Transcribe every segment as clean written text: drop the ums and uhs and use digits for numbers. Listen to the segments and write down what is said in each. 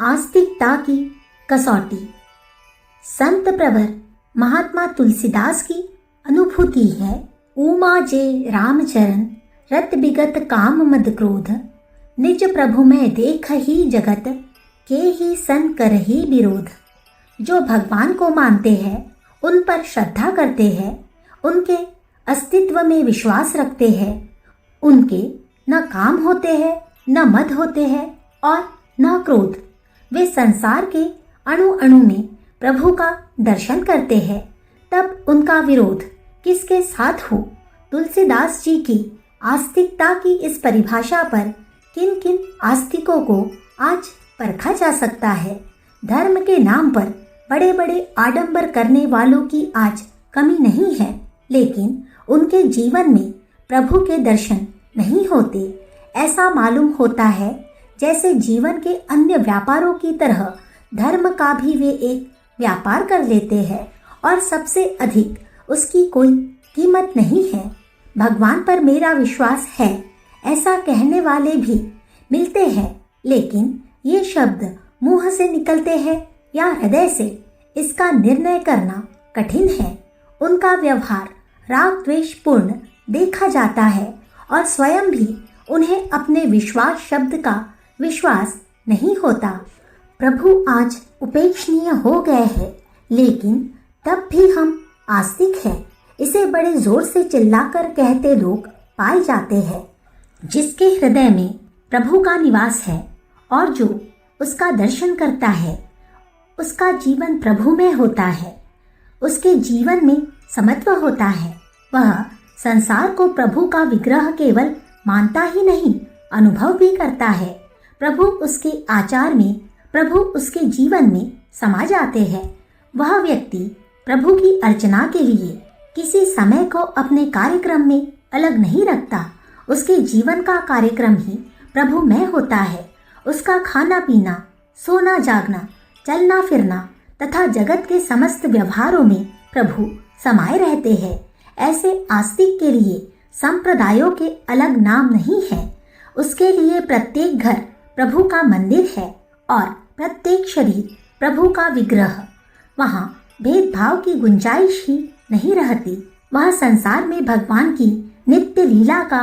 आस्तिकता की कसौटी। संत प्रवर महात्मा तुलसीदास की अनुभूति है। उमा जे रामचरण रत बिगत काम मद क्रोध, निज प्रभु में देख ही जगत के ही सन कर ही विरोध। जो भगवान को मानते हैं, उन पर श्रद्धा करते हैं, उनके अस्तित्व में विश्वास रखते हैं, उनके न काम होते हैं, न मद होते हैं और न क्रोध। वे संसार के अणु अणु में प्रभु का दर्शन करते हैं। तब उनका विरोध किसके साथ हो? तुलसीदास जी की आस्तिकता की इस परिभाषा पर किन किन आस्तिकों को आज परखा जा सकता है। धर्म के नाम पर बड़े बड़े आडंबर करने वालों की आज कमी नहीं है, लेकिन उनके जीवन में प्रभु के दर्शन नहीं होते। ऐसा मालूम होता है जैसे जीवन के अन्य व्यापारों की तरह धर्म का भी वे एक व्यापार कर लेते हैं और सबसे अधिक उसकी कोई कीमत नहीं है। भगवान पर मेरा विश्वास है, ऐसा कहने वाले भी मिलते हैं, लेकिन ये शब्द मुंह से निकलते हैं या हृदय से, इसका निर्णय करना कठिन है। उनका व्यवहार राग द्वेष पूर्ण देखा जाता है और स्वयं भी उन्हें अपने विश्वास शब्द का विश्वास नहीं होता। प्रभु आज उपेक्षणीय हो गए हैं, लेकिन तब भी हम आस्तिक हैं, इसे बड़े जोर से चिल्लाकर कहते लोग पाए जाते हैं। जिसके हृदय में प्रभु का निवास है और जो उसका दर्शन करता है, उसका जीवन प्रभु में होता है, उसके जीवन में समत्व होता है। वह संसार को प्रभु का विग्रह केवल मानता ही नहीं, अनुभव भी करता है। प्रभु उसके आचार में, प्रभु उसके जीवन में समा जाते हैं। वह व्यक्ति प्रभु की अर्चना के लिए किसी समय को अपने कार्यक्रम में अलग नहीं रखता। उसके जीवन का कार्यक्रम ही प्रभु में होता है। उसका खाना पीना, सोना जागना, चलना फिरना तथा जगत के समस्त व्यवहारों में प्रभु समाये रहते हैं। ऐसे आस्तिक के लिए संप्रदायों के अलग नाम नहीं है। उसके लिए प्रत्येक घर प्रभु का मंदिर है और प्रत्येक शरीर प्रभु का विग्रह। वहाँ भेदभाव की गुंजाइश ही नहीं रहती। वह संसार में भगवान की नित्य लीला का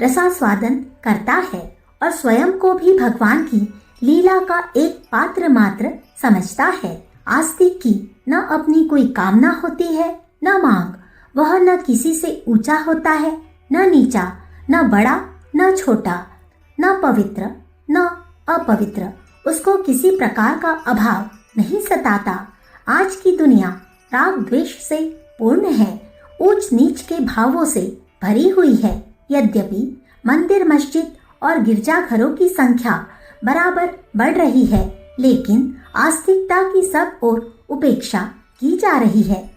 रसास्वादन करता है और स्वयं को भी भगवान की लीला का एक पात्र मात्र समझता है। आस्तिक की न अपनी कोई कामना होती है, न मांग। वह न किसी से ऊंचा होता है, न नीचा, न बड़ा, न छोटा, न पवित्र, न अपवित्र। उसको किसी प्रकार का अभाव नहीं सताता। आज की दुनिया राग द्वेष से पूर्ण है, ऊंच नीच के भावों से भरी हुई है। यद्यपि मंदिर, मस्जिद और गिरजाघरों की संख्या बराबर बढ़ रही है, लेकिन आस्तिकता की सब ओर उपेक्षा की जा रही है।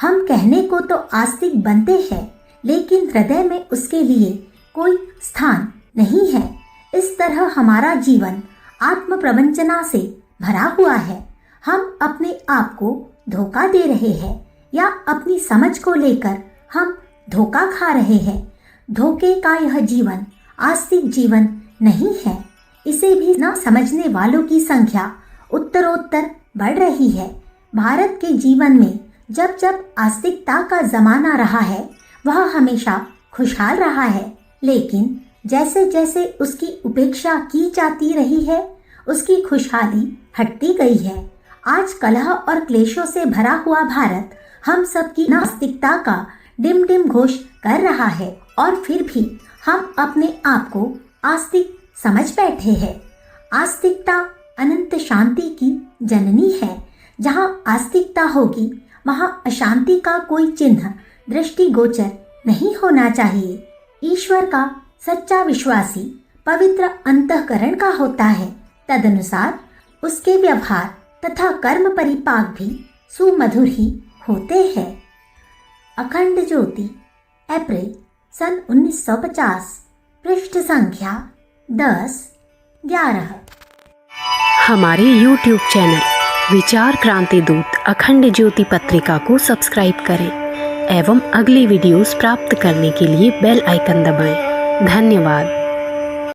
हम कहने को तो आस्तिक बनते हैं, लेकिन हृदय में उसके लिए कोई स्थान नहीं है। इस तरह हमारा जीवन आत्म प्रवंचना से भरा हुआ है। हम अपने आप को धोखा दे रहे हैं या अपनी समझ को लेकर हम धोखा खा रहे हैं। धोखे का यह जीवन आस्तिक जीवन नहीं है। इसे भी न समझने वालों की संख्या उत्तरोत्तर बढ़ रही है। भारत के जीवन में जब जब आस्तिकता का जमाना रहा है, वह हमेशा खुशहाल रहा है, लेकिन जैसे जैसे उसकी उपेक्षा की जाती रही है, उसकी खुशहाली हटती गई है। आज कलह और क्लेशों से भरा हुआ भारत हम सबकी नास्तिकता का डिम डिम घोष कर रहा है और फिर भी हम अपने आप को आस्तिक समझ बैठे हैं। आस्तिकता अनंत शांति की जननी है। जहाँ आस्तिकता होगी, वहाँ अशांति का कोई चिन्ह दृष्टिगोचर नहीं होना चाहिए। ईश्वर का सच्चा विश्वासी पवित्र अंतःकरण का होता है। तदनुसार उसके व्यवहार तथा कर्म परिपाक भी सुमधुर ही होते हैं। अखंड ज्योति, अप्रैल सन 1950, पृष्ठ संख्या 10-11। हमारे YouTube चैनल विचार क्रांति दूत अखंड ज्योति पत्रिका को सब्सक्राइब करें एवं अगली वीडियोस प्राप्त करने के लिए बेल आइकन दबाएं। धन्यवाद।